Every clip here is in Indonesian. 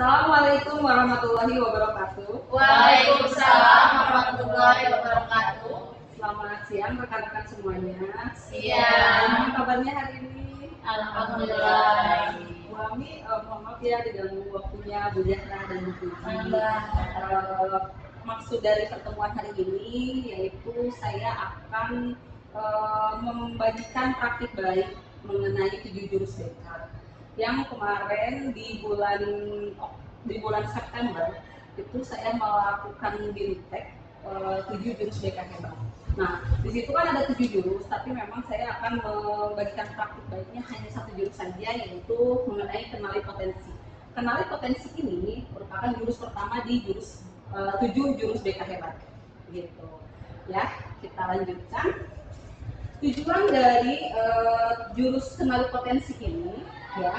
Assalamualaikum warahmatullahi wabarakatuh. Waalaikumsalam warahmatullahi wabarakatuh. Selamat siang rekan-rekan semuanya. Siang. Gimana kabarnya hari ini? Alhamdulillah. Bu Ami, mohon maaf ya diganggu waktunya Bu Jahra dan Bu Puji. Maksud dari pertemuan hari ini yaitu saya akan membagikan praktik baik mengenai 7 jurus BK yang kemarin di bulan September itu saya melakukan di retake 7 jurus BK hebat. Nah, di situ kan ada 7 jurus, tapi memang saya akan membagikan praktik baiknya hanya 1 jurus saja, yaitu mengenai kenali potensi. Kenali potensi ini merupakan jurus pertama di 7 jurus BK hebat. Gitu. Ya, kita lanjutkan. Tujuan dari jurus kenali potensi ini, ya,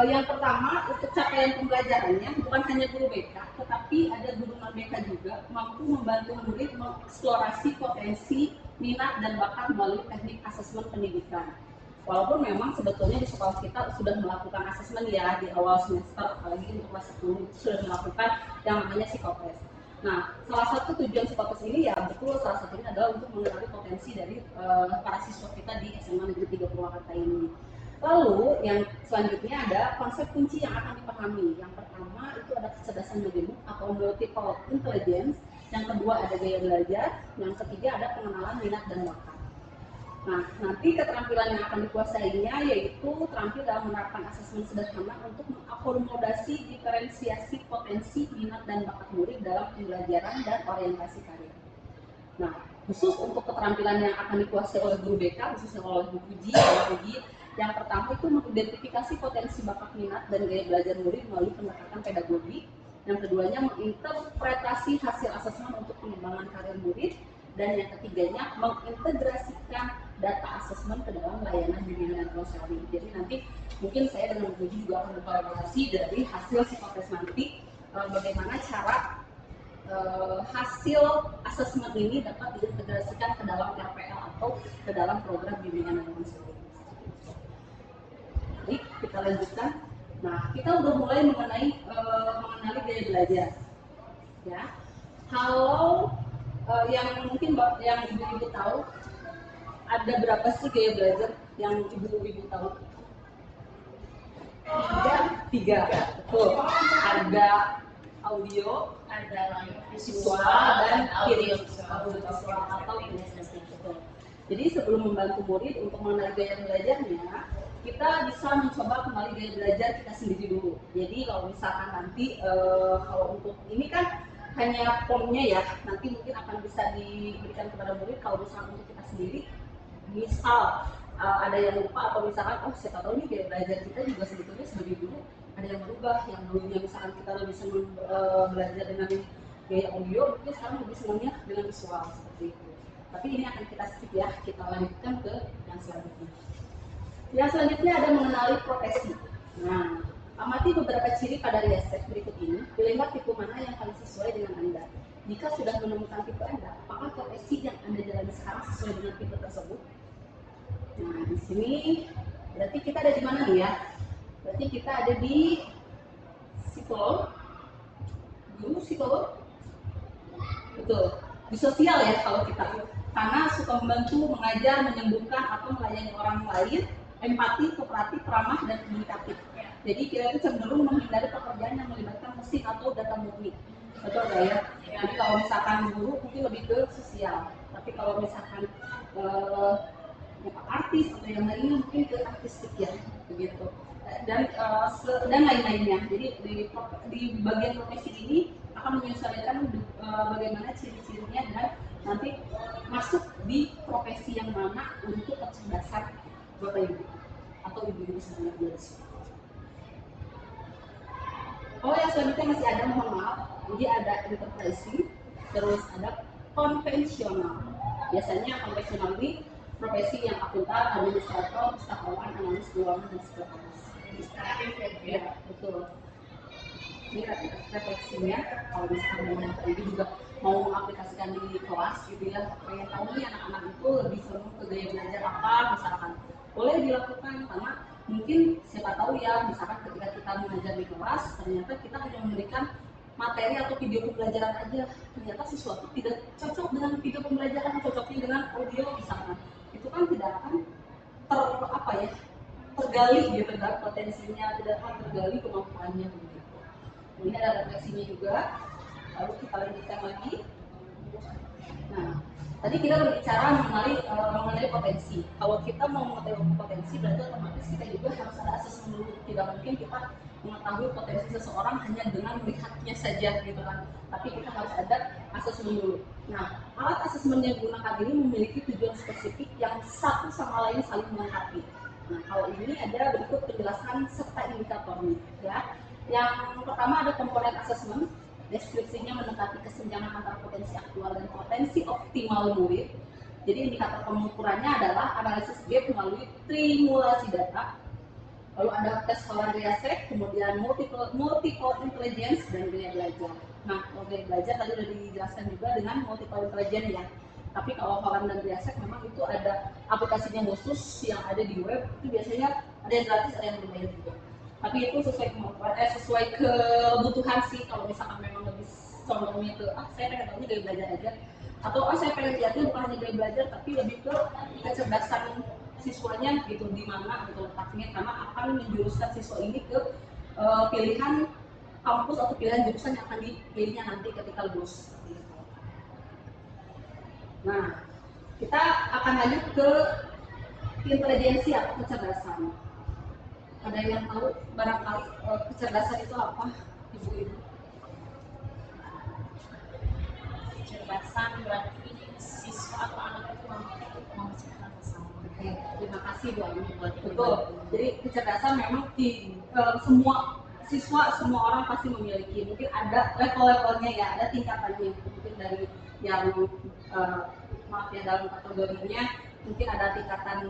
yang pertama untuk capaian pembelajarannya bukan hanya guru BK, tetapi ada guru non BK juga mampu membantu murid mengeksplorasi potensi, minat dan bakat melalui teknik asesmen pendidikan. Walaupun memang sebetulnya di sekolah kita sudah melakukan asesmen ya di awal semester, apalagi untuk kelas 10 itu sudah melakukan yang namanya psikotes. Nah, salah satu tujuan psikotes ini ya betul salah satunya adalah untuk mengenali potensi dari para siswa kita di SMA Negeri 3 Purwakarta ini. Lalu yang selanjutnya ada konsep kunci yang akan dipahami. Yang pertama itu ada kecerdasan majemuk atau multiple intelligence. Yang kedua ada gaya belajar. Yang ketiga ada pengenalan minat dan bakat. Nah, nanti keterampilan yang akan dikuasainya yaitu terampil dalam menerapkan asesmen sederhana untuk mengakomodasi diferensiasi potensi, minat, dan bakat murid dalam pembelajaran dan orientasi karir. Nah, khusus untuk keterampilan yang akan dikuasai oleh guru BK, khususnya oleh Bu Puji, yang pertama itu mengidentifikasi potensi bakat minat dan gaya belajar murid melalui pendekatan pedagogi. Yang keduanya menginterpretasi hasil asesmen untuk pengembangan karir murid. Dan yang ketiganya mengintegrasikan data asesmen ke dalam layanan bimbingan dan konseling. Jadi nanti mungkin saya dengan Bu Puji juga akan berkolaborasi dari hasil psikotes nanti bagaimana cara hasil asesmen ini dapat diintegrasikan ke dalam RPL atau ke dalam program bimbingan dan konseling. Jadi kita lanjutkan. Nah, kita udah mulai mengenali gaya belajar. Ya, kalau yang mungkin yang ibu-ibu tahu, ada berapa sih gaya belajar yang ibu-ibu tahu? Tiga. Betul. Ada audio, ada visual, dan audio visual atau kinesthetik. Jadi sebelum membantu murid untuk mengenali gaya belajarnya, kita bisa mencoba kenali gaya belajar kita sendiri dulu. Jadi kalau misalkan nanti kalau untuk ini kan hanya formnya ya, nanti mungkin akan bisa diberikan kepada murid. Kalau misalkan untuk kita sendiri, misal ada yang lupa atau misalkan siapa tahu nih gaya belajar kita juga sebetulnya sebagai guru ada yang berubah, yang dulunya misalkan kita lebih senang belajar dengan gaya audio, mungkin sekarang lebih senangnya dengan visual seperti itu. Tapi ini akan kita skip ya, kita lanjutkan ke yang selanjutnya. Yang selanjutnya ada mengenali profesi. Nah, amati beberapa ciri pada riset berikut ini, pilihlah tipe mana yang paling sesuai dengan Anda. Jika sudah menemukan tipe Anda, apakah profesi yang Anda jalani sekarang sesuai dengan tipe tersebut? Nah, di sini berarti kita ada di mana nih ya? Berarti kita ada di psikolog, guru psikolog, betul. Di sosial ya kalau kita, karena suka membantu, mengajar, menyembuhkan atau melayani orang lain, empati, kooperatif, ramah, dan komunikatif. Jadi kita itu cenderung menghindari pekerjaan yang melibatkan mesin atau data murni. Betul nggak ya? Jadi kalau misalkan guru mungkin lebih ke sosial, tapi kalau misalkan artis atau yang lainnya mungkin ke artistik ya, begitu. Dan lain-lainnya. Jadi di bagian profesi ini akan menyesuaikan bagaimana ciri-cirinya dan nanti masuk di profesi yang mana untuk kecerdasan Bapak Ibu atau Ibu-ibu semuanya. Oh, yang selanjutnya masih ada, mohon maaf. Jadi ada enterprising, terus ada konvensional. Biasanya konvensional ini profesi yang akuntan, administrator, pustakawan, analis keuangan, dan sekretaris. Ya, betul. Ini refleksinya, kalau misalkan Bapak Ibu juga mau mengaplikasikan di kelas gitu ya, pengen tahu nih anak-anak itu lebih senang ke gaya belajar apa, misalkan boleh dilakukan karena mungkin siapa tahu ya, misalkan ketika kita mengajar di kelas ternyata kita hanya memberikan materi atau video pembelajaran aja, ternyata siswa itu tidak cocok dengan video pembelajaran, cocoknya dengan audio misalkan, itu kan tidak akan tergali gitu kan potensinya, tidak akan tergali kemampuannya begitu. Ini ada refleksinya juga. Lalu kita lanjutkan lagi. Nah, tadi kita berbicara mengenai potensi. Kalau kita mau mengetahui potensi, berarti otomatis kita juga harus ada asesmen dulu. Tidak mungkin kita mengetahui potensi seseorang hanya dengan melihatnya saja gitu kan. Tapi kita harus ada asesmen dulu. Nah, alat asesmen yang digunakan ini memiliki tujuan spesifik yang satu sama lain saling melengkapi. Nah, kalau ini ada berikut penjelasan serta indikatornya ya. Yang pertama ada komponen asesmen. Deskripsinya mendekati kesenjangan antara potensi aktual dan potensi optimal murid. Jadi indikator pengukurannya adalah analisis gap melalui trimulasi data. Lalu ada tes Holland-Riasek, kemudian multiple intelligence dan gaya belajar. Nah, kalau gaya belajar tadi sudah dijelaskan juga dengan multiple intelligence ya. Tapi kalau Holland dan Riasek memang itu ada aplikasinya khusus yang ada di web, itu biasanya ada yang gratis, ada yang berbayar juga. Tapi itu sesuai kemampuan, sesuai kebutuhan sih. Kalau misalkan memang lebih condongnya ke saya pengen tahunya gaya belajar aja, atau saya pengen lihatnya bukan hanya gaya belajar tapi lebih ke kecerdasan siswanya gitu, di mana gitu letaknya, karena akan menjuruskan siswa ini ke pilihan kampus atau pilihan jurusan yang akan dipilihnya nanti ketika lulus. Nah, kita akan lanjut ke intelijensi atau kecerdasan. Ada yang tahu barangkali kecerdasan itu apa, ibu-ibu? Kecerdasan berarti siswa atau anak itu mampu mengerjakan masalah. Oke, terima kasih Bu Ami. Betul. Jadi kecerdasan memang semua siswa, semua orang pasti memiliki. Mungkin ada level-levelnya ya, ada tingkatannya. Mungkin dari yang maaf ya, dalam kategorinya mungkin ada tingkatan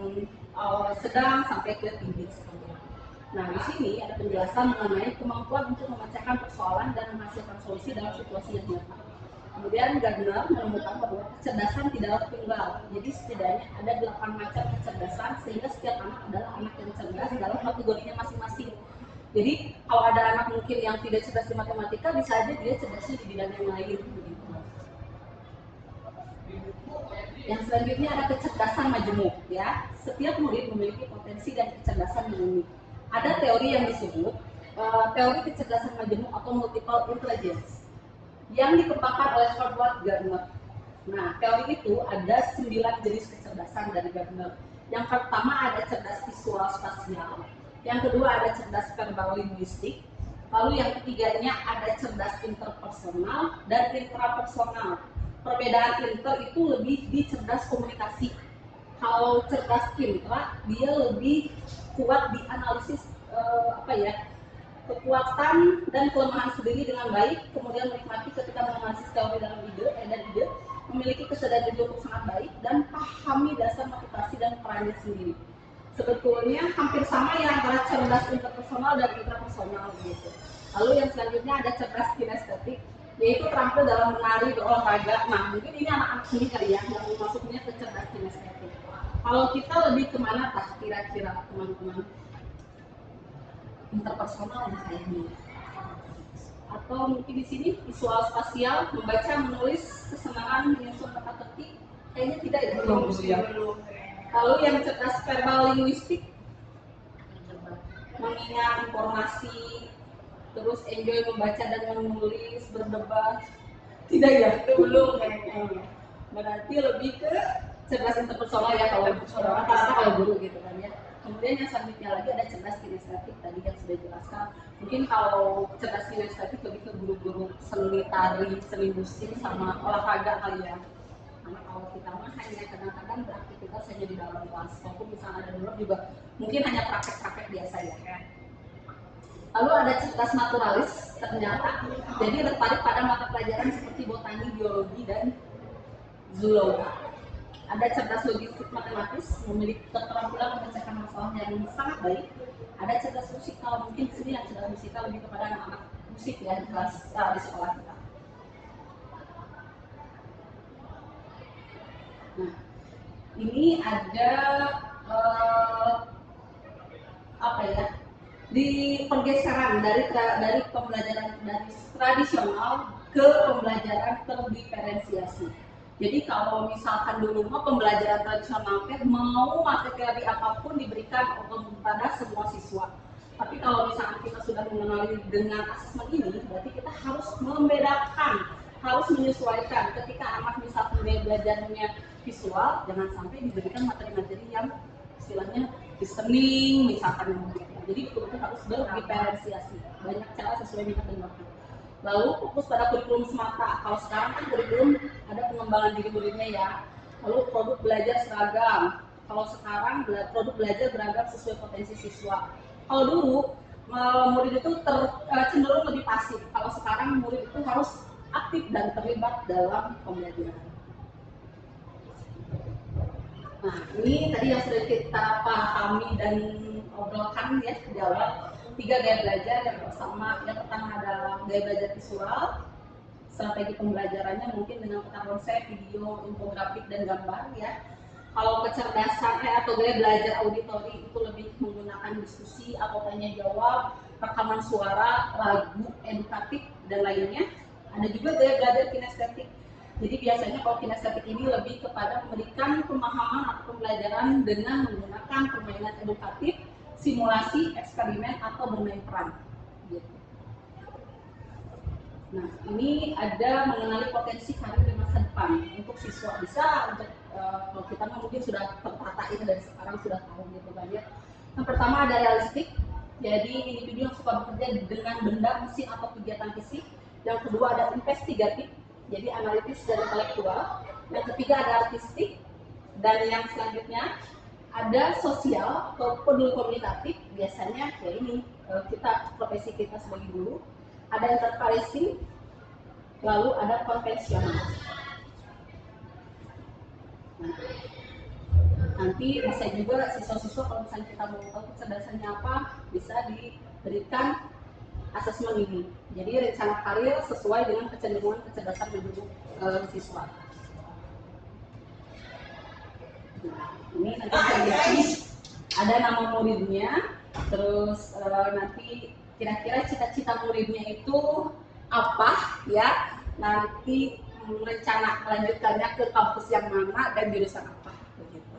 sedang sampai ke tinggi. Nah, di sini ada penjelasan mengenai kemampuan untuk memecahkan persoalan dan menghasilkan solusi dalam situasi yang nyata. Kemudian Gardner menemukan bahwa kecerdasan tidaklah tunggal. Jadi setidaknya ada 8 macam kecerdasan, sehingga setiap anak adalah anak yang cerdas dalam kategorinya masing-masing. Jadi kalau ada anak mungkin yang tidak cerdas di matematika, bisa aja dia cerdasnya di bidang yang lain. Yang selanjutnya ada kecerdasan majemuk ya. Setiap murid memiliki potensi dan kecerdasan yang unik. Ada teori yang disebut teori kecerdasan majemuk atau multiple intelligence yang dikembangkan oleh Edward Gardner. Nah, teori itu ada 9 jenis kecerdasan dari Gardner. Yang pertama ada cerdas visual spasial, yang kedua ada cerdas verbal linguistik, lalu yang ketiganya ada cerdas interpersonal dan intrapersonal. Perbedaan inter itu lebih di cerdas komunikasi. Kalau cerdas intra dia lebih kuat di analisis kekuatan dan kelemahan sendiri dengan baik, kemudian menikmati ketika menganalisis teori dalam ide, memiliki kesadaran diri untuk sangat baik dan pahami dasar motivasi dan perannya sendiri. Sebetulnya hampir sama ya antara cerdas interpersonal dan intrapersonal gitu. Lalu yang selanjutnya ada cerdas kinestetik, yaitu terampil dalam menari, berolahraga. Nah, mungkin ini anak-anak sini kali ya yang masuknya ke cerdas kinestetik. Kalau kita lebih kemana kira-kira teman-teman? Interpersonal misalnya, atau mungkin di sini visual spasial, membaca, menulis, kesenangan, menyusun teka-teki, kayaknya tidak ya, belum ya. Lalu yang cerdas verbal linguistik, mengingat informasi, terus enjoy membaca dan menulis, berdebat, tidak ya, itu belum kayaknya. Berarti lebih ke cerdas interpersonal ya kalau guru gitu kan ya. Kemudian yang selanjutnya lagi ada cerdas kinestetik tadi yang sudah dijelaskan. Mungkin kalau cerdas kinestetik lebih ke guru-guru seni tari, seni musik sama olahraga kali ya. Karena kalau kita mah hanya kadang-kadang beraktivitas hanya di dalam kelas, walaupun misalnya ada luar juga mungkin hanya praktek-praktek biasa ya. Lalu ada cerdas naturalis ternyata, jadi tertarik pada mata pelajaran seperti botani, biologi dan zoologi. Ada cerdas logistik matematis, memiliki keterampilan memecahkan masalah yang sangat baik. Ada cerdas musikal, mungkin di sini yang cerdas musikal lebih kepada anak-anak musik ya di kelas di sekolah kita. Nah, ini ada di pergeseran dari pembelajaran dari tradisional ke pembelajaran terdiferensiasi. Jadi kalau misalkan dulu mah pembelajaran tradisional mau materi apapun diberikan kepada semua siswa. Tapi kalau misalkan kita sudah mengenali dengan asesmen ini, berarti kita harus membedakan, harus menyesuaikan. Ketika anak misalkan dia belajarnya visual, jangan sampai diberikan materi-materi yang istilahnya listening, misalkan. Jadi betul-betul harus berdiferensiasi, banyak cara sesuai minat dan bakat. Lalu fokus pada kurikulum semata. Kalau sekarang kan kurikulum ada pengembangan diri muridnya ya. Lalu produk belajar seragam. Kalau sekarang produk belajar beragam sesuai potensi siswa. Kalau dulu murid itu cenderung lebih pasif. Kalau sekarang murid itu harus aktif dan terlibat dalam pembelajaran. Nah, ini tadi yang sudah kita pahami dan obrolkan ya di awal. 3 gaya belajar. Yang pertama adalah gaya belajar visual. Strategi pembelajarannya mungkin dengan peta konsep, video, infografik, dan gambar ya. Kalau kecerdasan atau gaya belajar auditori itu lebih menggunakan diskusi atau tanya jawab, rekaman suara, lagu, edukatif, dan lainnya. Ada juga gaya belajar kinestetik. Jadi biasanya kalau kinestetik ini lebih kepada memberikan pemahaman atau pembelajaran dengan menggunakan permainan edukatif, simulasi, eksperimen, atau bermain peran. Gitu. Nah, ini ada mengenali potensi karir di masa depan untuk siswa. Bisa untuk kalau kita mungkin sudah tertata ini dari sekarang sudah tahu gitu kan ya. Yang pertama ada realistik, jadi individu yang suka bekerja dengan benda, mesin atau kegiatan fisik. Yang kedua ada investigatif, jadi analitis dan intelektual. Yang ketiga ada artistik, dan yang selanjutnya ada sosial atau peduli komunikatif. Biasanya ya ini profesi kita sebagai guru. Ada enterprising, lalu ada konvensional. Nah, nanti bisa juga siswa-siswa kalau misalnya kita mau tahu kecerdasannya apa, bisa diberikan asesmen ini. Jadi rencana karir sesuai dengan kecenderungan kecerdasan menurut siswa. Nah, ini nanti bisa dilihat ada nama muridnya, terus nanti kira-kira cita-cita muridnya itu apa ya, nanti rencana melanjutkannya ke kampus yang mana dan jurusan apa begitu.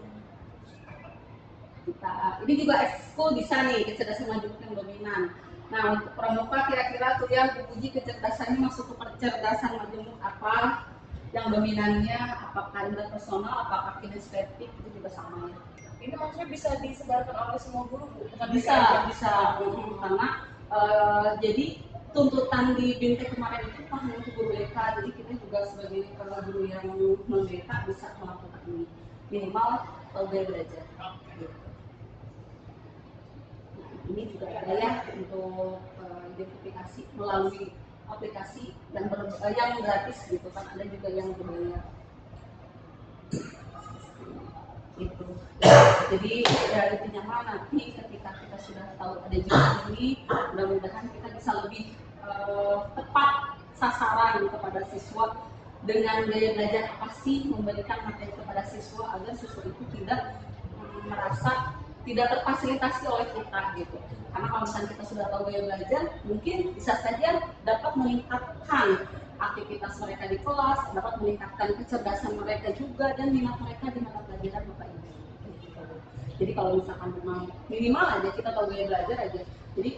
Ini juga ekskul bisa nih, kecerdasan majemuk yang dominan. Nah, untuk pramuka kira-kira tuh ya uji kecerdasannya masuk ke kecerdasan majemuk apa, yang dominannya apakah interpersonal, apakah kinestetik, itu juga sama ya. Ini maksudnya bisa disebarkan oleh semua guru, bukan? Bisa. Karena jadi tuntutan di BIMTEK kemarin itu kan untuk guru BK, jadi kita juga sebagai guru yang non BK bisa melakukan ini, minimal gaya belajar. Gitu. Nah, ini juga ada ya untuk identifikasi melalui aplikasi dan yang gratis gitu kan, ada juga yang berbayar. Itu. Jadi ya intinya mah nanti ketika kita sudah tahu ada jurusan ini, mudah-mudahan kita bisa lebih tepat sasaran kepada siswa dengan gaya belajar apa sih, memberikan materi kepada siswa agar siswa itu tidak merasa tidak terfasilitasi oleh kita gitu. Karena kalau misalnya kita sudah tahu gaya belajar, mungkin bisa saja dapat meningkatkan aktivitas mereka di kelas, dapat meningkatkan kecerdasan mereka juga dan minat mereka di mata pelajaran Bapak Ibu. Jadi kalau misalkan memang minimal aja kita tahu gaya belajar aja, jadi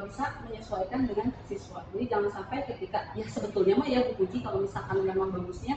bisa menyesuaikan dengan siswa. Jadi jangan sampai ketika ya sebetulnya mah ya Bu Puji, kalau misalkan memang bagusnya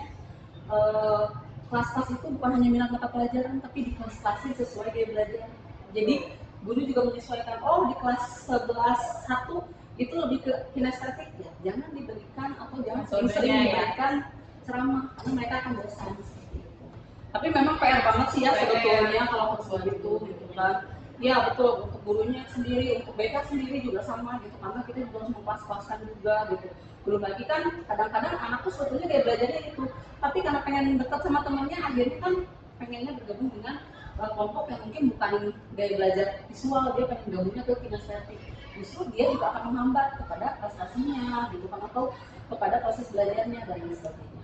kelas-kelas itu bukan hanya minat mata pelajaran, tapi di kelas-kelasnya sesuai gaya belajar. Jadi guru juga menyesuaikan, oh di kelas 11-1 itu lebih ke kinestetik ya, jangan diberikan atau jangan sering-sering diberikan ceramah karena mereka akan bosan seperti itu. Tapi memang PR banget sih ya sebetulnya kalau persoal itu gitu kan. Ya betul, untuk gurunya sendiri, untuk BK sendiri juga sama gitu, karena kita juga harus mempas-paskan juga gitu. Belum lagi kan kadang-kadang anak tuh sebetulnya gaya belajarnya itu, tapi karena pengen dekat sama temannya akhirnya kan pengennya bergabung dengan kelompok yang mungkin bukan gaya belajar visual, dia pengen gabungnya ke kinestetik. Justru dia juga akan menghambat kepada prestasinya gitu kan, atau kepada proses belajarnya dan lain sebagainya.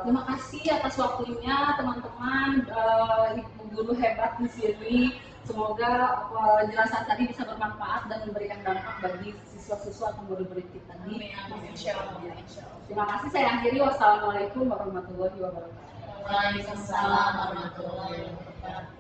Terima kasih atas waktunya teman-teman, ibu guru hebat di sini. Semoga penjelasan tadi bisa bermanfaat dan memberikan dampak bagi siswa-siswa atau murid-murid kita. Amin, amin, insya Allah, insya Allah. Terima kasih, saya akhiri. Wassalamualaikum warahmatullahi wabarakatuh. Waalaikumsalam warahmatullahi wabarakatuh.